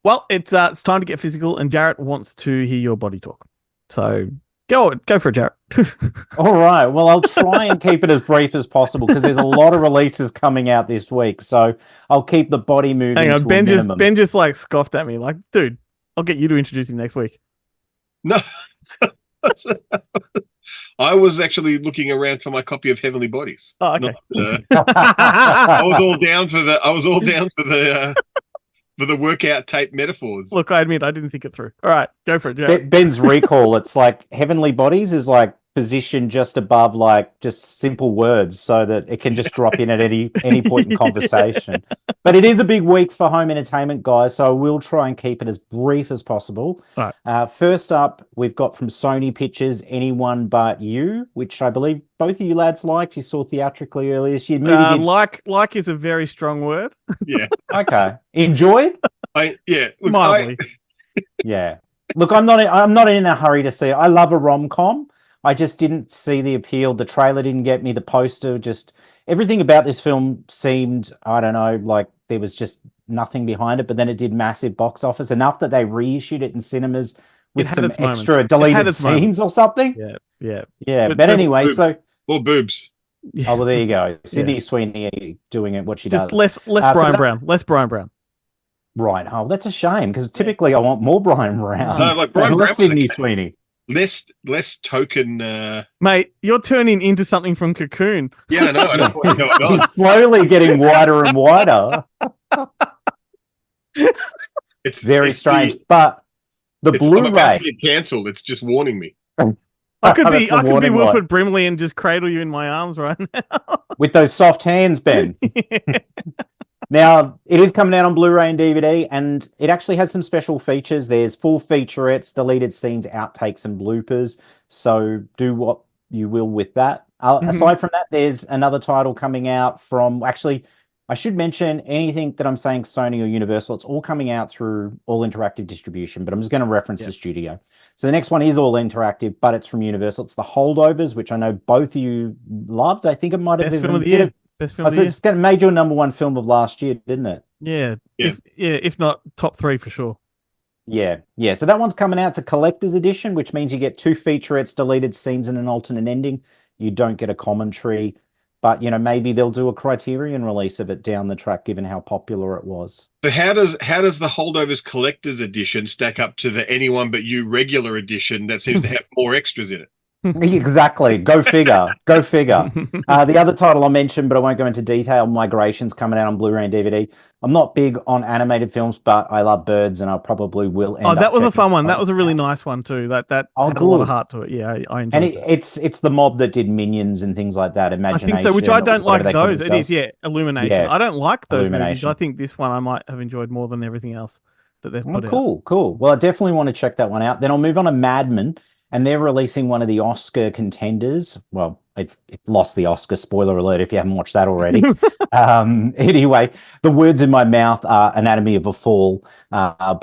Well, it's time to get physical, and Jarret wants to hear your body talk. So go for it, Jarret. All right. Well, I'll try and keep it as brief as possible because there's a lot of releases coming out this week. So I'll keep the body moving Hang on, to a minimum. Ben just like scoffed at me, like, dude, I'll get you to introduce him next week. No. I was actually looking around for my copy of Heavenly Bodies. Oh, okay. I was all down for the workout tape metaphors. Look, I admit I didn't think it through. All right, go for it, Jarret. Ben's recall, it's like Heavenly Bodies is like positioned just above like just simple words so that it can just drop in at any point in conversation. But it is a big week for home entertainment, guys, so I will try and keep it as brief as possible. All right. First up, we've got from Sony Pictures, Anyone But You, which I believe both of you lads liked. You saw theatrically earlier this year. Like is a very strong word. Yeah. Okay. Enjoyed? Mildly. Yeah. Look, I'm not in a hurry to see it. I love a rom-com. I just didn't see the appeal. The trailer didn't get me. The poster, just everything about this film seemed, I don't know, like there was just nothing behind it. But then it did massive box office, enough that they reissued it in cinemas with some extra deleted scenes or something. Yeah. But anyway, boobs. so Or boobs. oh well, there you go. Sydney Sweeney doing it what she does. Just less Brian Brown. Less Brian Brown. Right. Oh, that's a shame because typically I want more Brian Brown. No, like Brian less Brown. Sydney Sweeney. Less token. Mate, you're turning into something from Cocoon. Yeah, I know. I don't know what's going on. He's slowly getting wider and wider. It's Very strange. But the I'm about Blu-ray. to get cancelled. It's just warning me. I could be warning Wilfred Brimley and just cradle you in my arms right now. With those soft hands, Ben. Now, it is coming out on Blu-ray and DVD, and it actually has some special features. There's full featurettes, deleted scenes, outtakes, and bloopers. So do what you will with that. Aside from that, there's another title coming out from... Actually, I should mention anything that I'm saying Sony or Universal, it's all coming out through All Interactive Distribution, but I'm just going to reference the studio. So the next one is All Interactive, but it's from Universal. It's The Holdovers, which I know both of you loved. I think it might have been... Best film of the year. Best film of the year. It's made your number one film of last year, didn't it? Yeah. If not top 3 for sure. Yeah. So that one's coming out. It's a collector's edition, which means you get 2 featurettes, deleted scenes, and an alternate ending. You don't get a commentary, but maybe they'll do a Criterion release of it down the track, given how popular it was. But how does the Holdovers Collector's Edition stack up to the Anyone But You regular edition that seems to have more extras in it? Exactly. Go figure. The other title I mentioned, but I won't go into detail, Migration's coming out on Blu-ray and DVD. I'm not big on animated films, but I love birds, and I probably will end up. That was a fun one. That was a really nice one too. That had a lot of heart to it. Yeah, I enjoyed it. And it's the mob that did Minions and things like that. Imagination. I think so, which I don't like those. It is, Illumination. Yeah. I don't like those movies. I think this one I might have enjoyed more than everything else that they've put out. Cool. Well, I definitely want to check that one out. Then I'll move on to Mad Men. And they're releasing one of the Oscar contenders. Well, it lost the Oscar, spoiler alert if you haven't watched that already. Anyway, the words in my mouth are Anatomy of a Fall,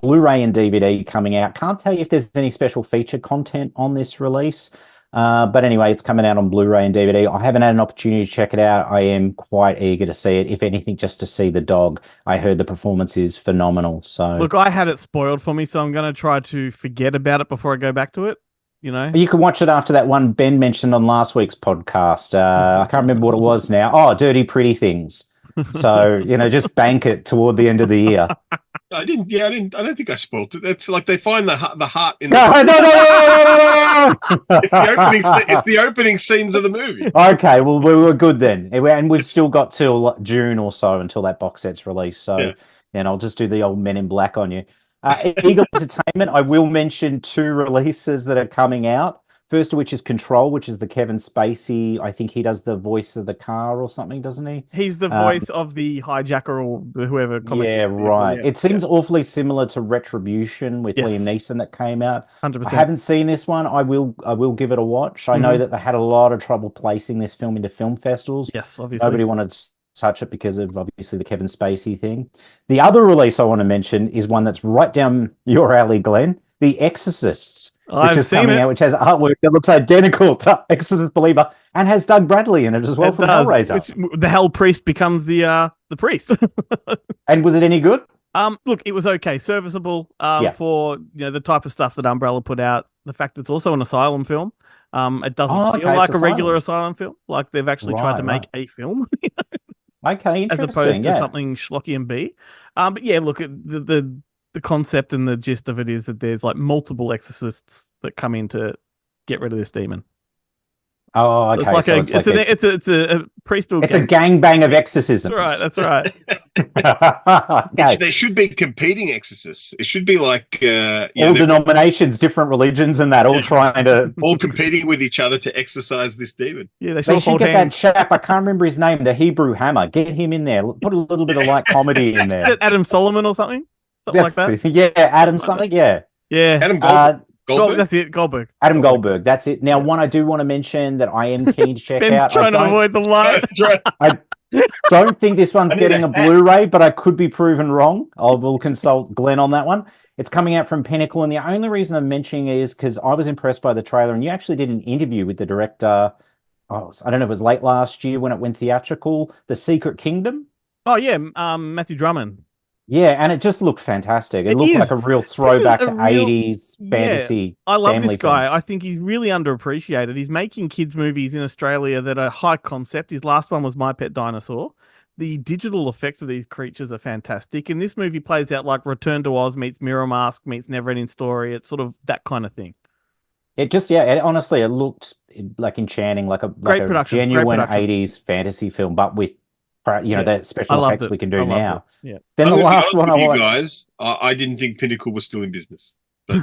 Blu-ray and DVD coming out. Can't tell you if there's any special feature content on this release. But anyway, it's coming out on Blu-ray and DVD. I haven't had an opportunity to check it out. I am quite eager to see it. If anything, just to see the dog. I heard the performance is phenomenal. So look, I had it spoiled for me, so I'm going to try to forget about it before I go back to it. You can watch it after that one Ben mentioned on last week's podcast. I can't remember what it was now. Oh, Dirty Pretty Things. So, just bank it toward the end of the year. I don't think I spoiled it. It's like they find the heart in No. It's the opening scenes of the movie. Okay, well, we were good then. And we've still got till June or so until that box set's released. So, then I'll just do the old Men in Black on you. Eagle Entertainment, I will mention 2 releases that are coming out. First of which is Control, which is the Kevin Spacey. I think he does the voice of the car or something, doesn't he? He's the voice of the hijacker or whoever. Yeah, right. It seems awfully similar to Retribution with Liam Neeson that came out. 100%. I haven't seen this one. I will give it a watch. I know that they had a lot of trouble placing this film into film festivals. Yes, obviously. Nobody wanted to touch it because of obviously the Kevin Spacey thing. The other release I want to mention is one that's right down your alley, Glenn. The Exorcists, which is coming out, which has artwork that looks identical to Exorcist Believer and has Doug Bradley in it as well from Hellraiser. The Hell Priest becomes the priest. And was it any good? Look, it was okay, serviceable. For the type of stuff that Umbrella put out. The fact that it's also an asylum film. It doesn't feel like a regular asylum film. Like they've actually tried to make a film. Okay, interesting. As opposed to something schlocky and B. But yeah, look, the concept and the gist of it is that there's like multiple exorcists that come in to get rid of this demon. Oh, okay. It's a priesthood. It's a gangbang of exorcisms. That's right. Okay. They should be competing exorcists. It should be like all denominations, different religions, and that all trying to all competing with each other to exorcise this demon. Yeah, they should get hands. That chap. I can't remember his name. The Hebrew Hammer. Get him in there. Put a little bit of light comedy in there. Adam Solomon or something like that. Yeah, Adam something. Yeah. Adam Goldberg. That's it, Goldberg. Adam Goldberg. That's it. Now, one I do want to mention that I am keen to check Ben's out. Trying to avoid the light. I don't think this one's getting a Blu-ray, but I could be proven wrong. I will consult Glenn on that one. It's coming out from Pinnacle, and the only reason I'm mentioning it is because I was impressed by the trailer, and you actually did an interview with the director. I don't know, it was late last year when it went theatrical. The Secret Kingdom. Oh yeah, Matthew Drummond. Yeah, and it just looked fantastic. It looked like a real throwback to 80s fantasy. I love this guy. Films. I think he's really underappreciated. He's making kids' movies in Australia that are high concept. His last one was My Pet Dinosaur. The digital effects of these creatures are fantastic. And this movie plays out like Return to Oz meets Mirror Mask meets Neverending Story. It's sort of that kind of thing. It just, honestly, it looked like enchanting, like a genuine 80s fantasy film, but with the special effects we can do now. Yeah. Then the last one I didn't think Pinnacle was still in business.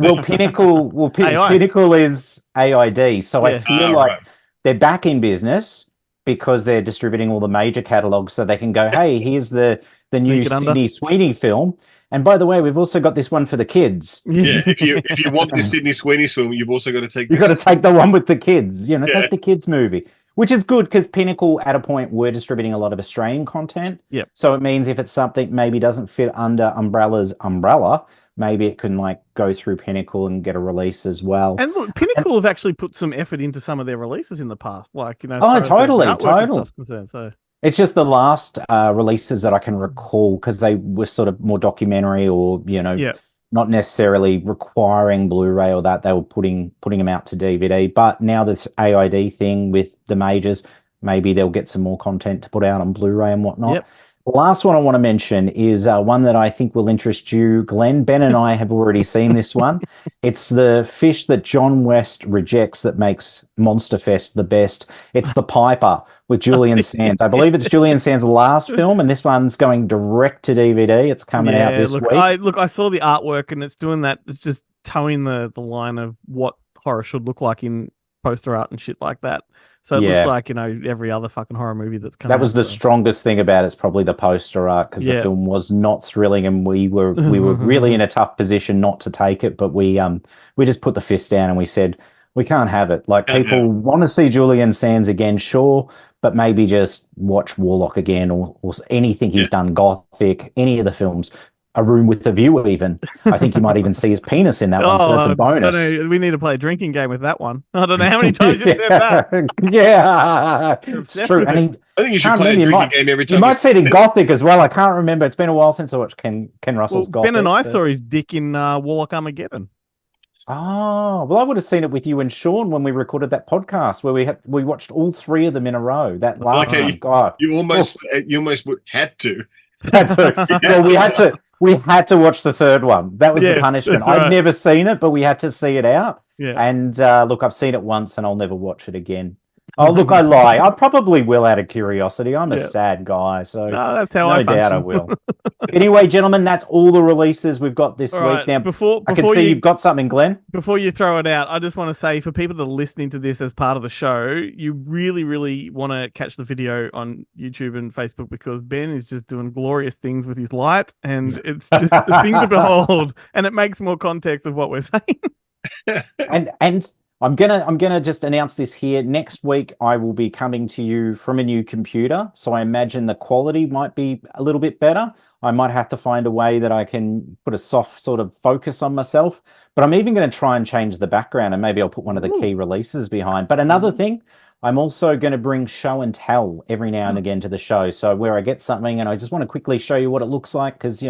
Well, Pinnacle is AID, so I feel like they're back in business because they're distributing all the major catalogs, so they can go, hey, here's the new Sydney Sweeney film. And by the way, we've also got this one for the kids. Yeah, if you want the Sydney Sweeney film, you've also got to take. You've got to take the one with the kids. Take the kids movie. Which is good because Pinnacle, at a point, were distributing a lot of Australian content. Yep. So it means if it's something maybe doesn't fit under Umbrella's umbrella, maybe it can go through Pinnacle and get a release as well. And look, Pinnacle have actually put some effort into some of their releases in the past, totally. So it's just the last releases that I can recall because they were sort of more documentary or not necessarily requiring Blu-ray or that. They were putting them out to DVD. But now this AID thing with the majors, maybe they'll get some more content to put out on Blu-ray and whatnot. Yep. The last one I want to mention is one that I think will interest you, Glenn. Ben and I have already seen this one. It's the fish that John West rejects that makes Monster Fest the best. It's The Piper with Julian Sands. I believe it's Julian Sands' last film, and this one's going direct to DVD. It's coming out this week. I saw the artwork, and it's doing that. It's just towing the line of what horror should look like in poster art and shit like that. So it looks like, every other fucking horror movie that's come out. That was the strongest thing about it's probably the poster art because the film was not thrilling and we were really in a tough position not to take it, but we just put the fist down and we said, we can't have it. Like people want to see Julian Sands again, sure, but maybe just watch Warlock again or anything he's done, Gothic, any of the films. A Room with a View, even. I think you might even see his penis in that one, so that's a bonus. We need to play a drinking game with that one. I don't know how many times you've said that. Yeah, it's true. I think you should play a drinking game every time. You might see it in Gothic as well. I can't remember. It's been a while since I watched Ken Russell's Gothic. Ben and I saw his dick in Warlock Armageddon. Oh, well, I would have seen it with you and Sean when we recorded that podcast where we watched all three of them in a row. That last one, God. You almost had to. That's it. Well, we had to watch the third one. That was the punishment. Right. I've never seen it, but we had to see it out. Yeah. And look, I've seen it once and I'll never watch it again. Oh, look, I lie. I probably will out of curiosity. I'm a sad guy, so that's how no doubt I will. Anyway, gentlemen, that's all the releases we've got this week. Now, before I can see you've got something, Glenn. Before you throw it out, I just want to say for people that are listening to this as part of the show, you really, really want to catch the video on YouTube and Facebook because Ben is just doing glorious things with his light, and it's just a thing to behold, and it makes more context of what we're saying. and I'm gonna just announce this here. Next week, I will be coming to you from a new computer, so I imagine the quality might be a little bit better. I might have to find a way that I can put a soft sort of focus on myself. But I'm even going to try and change the background, and maybe I'll put one of the key releases behind. But another thing, I'm also going to bring show and tell every now and again to the show. So where I get something and I just want to quickly show you what it looks like because,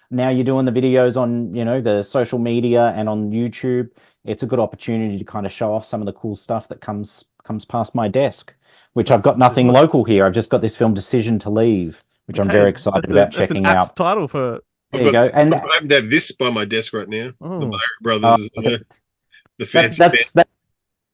now you're doing the videos on, the social media and on YouTube. It's a good opportunity to kind of show off some of the cool stuff that comes past my desk, which I've got nothing local here. I've just got this film Decision to Leave, which I'm very excited about checking that's an out. apt title for. There you go. And I happen to have this by my desk right now. Oh. The Mario Brothers, the fancy.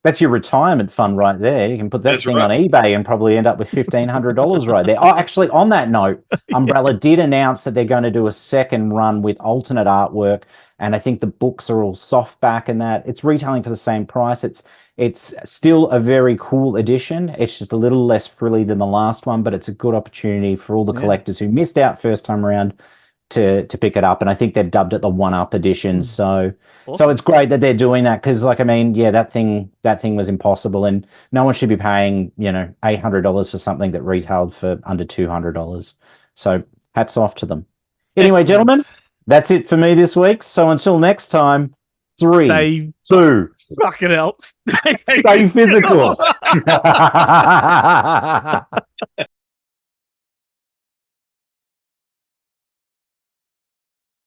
That's your retirement fund right there. You can put that That's thing right. on eBay and probably end up with $1,500 right there. Oh, actually, on that note, Umbrella did announce that they're going to do a second run with alternate artwork, and I think the books are all softback and that. It's retailing for the same price. It's still a very cool edition. It's just a little less frilly than the last one, but it's a good opportunity for all the collectors who missed out first time around to pick it up. And I think they've dubbed it the one-up edition. So it's great that they're doing that, because that thing was impossible, and no one should be paying $800 for something that retailed for under $200. So hats off to them. Anyway, Excellent. gentlemen, that's it for me this week. So until next time, 3, 2, fucking hell, stay physical.